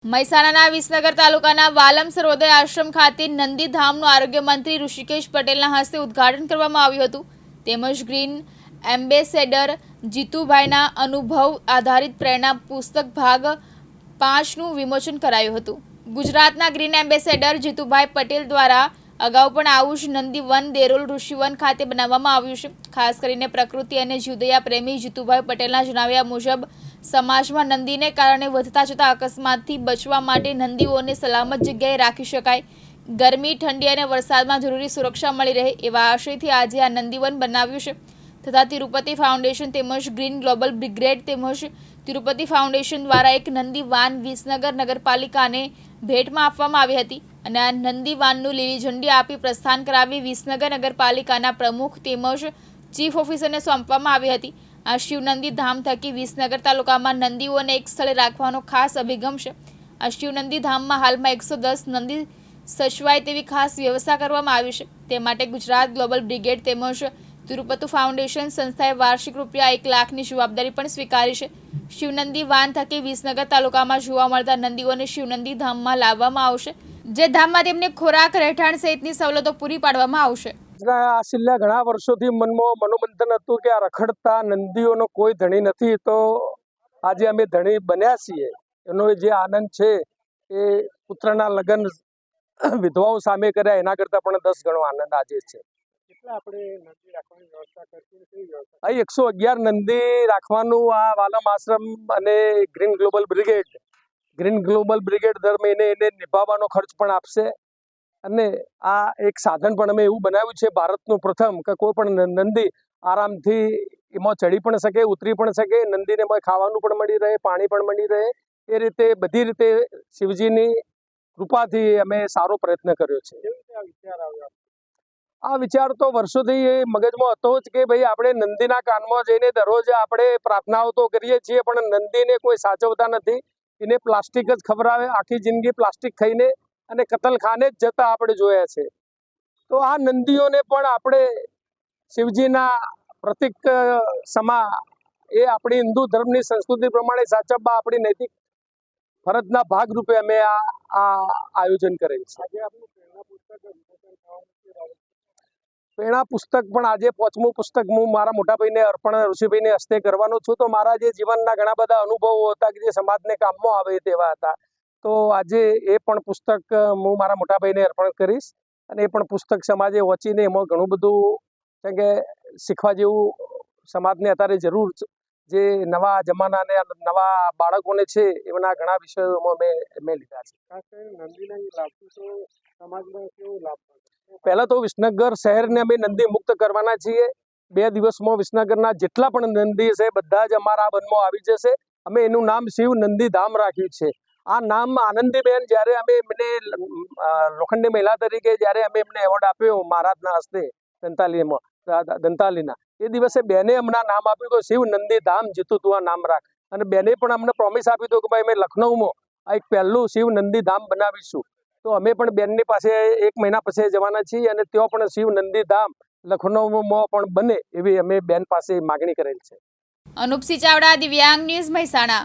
મહેસાણાના વિસનગર તાલુકાના વાલમ સર્વોદય આશ્રમ ખાતે નંદીધામનું આરોગ્ય મંત્રી ઋષિકેશ પટેલના હસ્તે ઉદ્ઘાટન કરવામાં આવ્યું હતું તેમજ ગ્રીન એમ્બેસેડર જીતુભાઈના અનુભવ આધારિત પ્રેરણા પુસ્તક ભાગ 5નું વિમોચન કરાયું હતું। ગુજરાતના ગ્રીન એમ્બેસેડર જીતુભાઈ પટેલ દ્વારા અગાઉ પણ આવું જ નંદી વન દેરોલ ઋષિવન ખાતે બનાવવામાં આવ્યું છે। ખાસ કરીને પ્રકૃતિ અને જીવદયા પ્રેમી જીતુભાઈ પટેલના જણાવ્યા મુજબ સમાજમાં નંદીને કારણે વધતા જતા અકસ્માતથી બચવા માટે નંદીઓને સલામત જગ્યાએ રાખી શકાય, ગરમી, ઠંડી અને વરસાદમાં જરૂરી સુરક્ષા મળી રહે એવા આશયથી આજે આ નંદીવન બનાવ્યું છે તથા તિરુપતિ ફાઉન્ડેશન તેમજ ગ્રીન ગ્લોબલ બ્રિગેડ તેમજ તિરુપતિ ફાઉન્ડેશન દ્વારા એક નંદી વાન વિસનગર નગરપાલિકાને ભેટમાં આપવામાં આવી હતી અને આ નંદી વાનનું લીલી ઝંડી આપી પ્રસ્થાન કરાવી વિસનગર નગરપાલિકાના પ્રમુખ તેમજ ચીફ ઓફિસરને સોંપવામાં આવી હતી। આ શિવનંદી ધામ થકી વિસનગર તાલુકામાં નંદીઓને એક સ્થળે રાખવાનો ખાસ અભિગમ છે। આ શિવનંદી ધામમાં હાલમાં 110 નંદી સચવાય તેવી ખાસ વ્યવસ્થા કરવામાં આવી છે। તે માટે ગુજરાત ગ્લોબલ બ્રિગેડ તેમજ તિરુપતિ ફાઉન્ડેશન સંસ્થાએ વાર્ષિક રૂપિયા 1 લાખની જવાબદારી પણ સ્વીકારી છે। શિવનંદી વાન થકી વિસનગર તાલુકામાં જોવા મળતા નંદીઓને શિવનંદી ધામમાં લાવવામાં આવશે, જે ધામમાં તેમને ખોરાક, રહેઠાણ સહિતની સવલતો પૂરી પાડવામાં આવશે। છેલ્લા ઘણા વર્ષોથી મનમાં મનોમંથન હતું કે આ રખડતા નંદીઓનો કોઈ ધણી નથી, તો આજે અમે ધણી બન્યા છીએ। એનો જે આનંદ છે એ પુત્રના લગ્ન વિધવાઓ સામે કર્યા એના કરતાં પણ 10 ગણો આનંદ આજે છે। અહીં 111 નંદી રાખવાનું આ વાલમ આશ્રમ અને ગ્રીન ગ્લોબલ બ્રિગેડ દર મહિને એને નિભાવવાનો ખર્ચ પણ આપશે અને આ એક સાધન પણ અમે એવું બનાવ્યું છે ભારતનું પ્રથમ કે કોઈ પણ નંદી આરામથી એમાં ચડી પણ શકે, ઉતરી પણ શકે, નંદીને એમાં ખાવાનું પણ મળી રહે, પાણી પણ મળી રહે। એ રીતે બધી રીતે શિવજીની કૃપાથી અમે સારો પ્રયત્ન કર્યો છે। આ વિચાર તો વર્ષોથી એ મગજમાં હતો જ કે ભાઈ આપણે નંદીના કાનમાં જઈને દરરોજ આપણે પ્રાર્થનાઓ તો કરીએ છીએ પણ નંદીને કોઈ સાચવતા નથી, એને પ્લાસ્ટિક જ ખવડાવે, આખી જિંદગી પ્લાસ્ટિક ખાઈને અને કતલખાને જ જતા આપણે જોયા છે। તો આ નંદીઓને પણ આપણે શિવજીના પ્રતીક સમા એ આપણી હિન્દુ ધર્મની સંસ્કૃતિ પ્રમાણે સાચવવા આપણી નૈતિક ફરજના ભાગરૂપે અમે આ આયોજન કરેલ છે। પ્રેરણા પુસ્તક પણ આજે 5મું પુસ્તક હું મારા મોટા ભાઈને અર્પણ ઋષિભાઈને હસ્તે કરવાનો છું। તો મારા જે જીવનના ઘણા બધા અનુભવો હતા કે જે સમાજને કામમાં આવે તેવા હતા, તો આજે એ પણ પુસ્તક હું મારા મોટા ભાઈને અર્પણ કરીશ અને એ પણ પુસ્તક સમાજે વાંચીને એમાં ઘણું બધું કેમ કે શીખવા જેવું સમાજને અત્યારે જરૂર જે નવા જમાનાને નવા બાળકોને છે એના ઘણા વિષયોમાં મેં લીધા છે। પહેલા તો વિસનગર શહેરને અમે નંદી મુક્ત કરવાના છીએ। 2 દિવસમાં વિસનગરના જેટલા પણ નંદી છે બધા જ અમારા વનમાં આવી જશે। અમે એનું નામ શિવ નંદી ધામ રાખ્યું છે। આ નામ આનંદીબેન જ્યારે અમે એમને લોખંડી મહિલા તરીકે જ્યારે અમે એમને એવોર્ડ આપ્યો મહારાજના હસ્તે દંતાલીના, એ દિવસે બેને અમને નામ આપ્યું કે શિવ નંદી ધામ જીતુ તું આ નામ રાખ, અને બેને પણ અમને પ્રોમિસ આપ્યું હતું કે ભાઈ અમે લખનઉમાં આ એક પહેલું શિવ નંદી ધામ બનાવીશું। તો અમે પણ બેનની પાસે 1 મહિના પછી જવાના છીએ અને ત્યાં પણ શિવ નંદી ધામ લખનઉમાં પણ બને એવી અમે બેન પાસે માગણી કરેલ છે। અનુપસિંહ ચાવડા, દિવ્યાંગ ન્યૂઝ, મહેસાણા।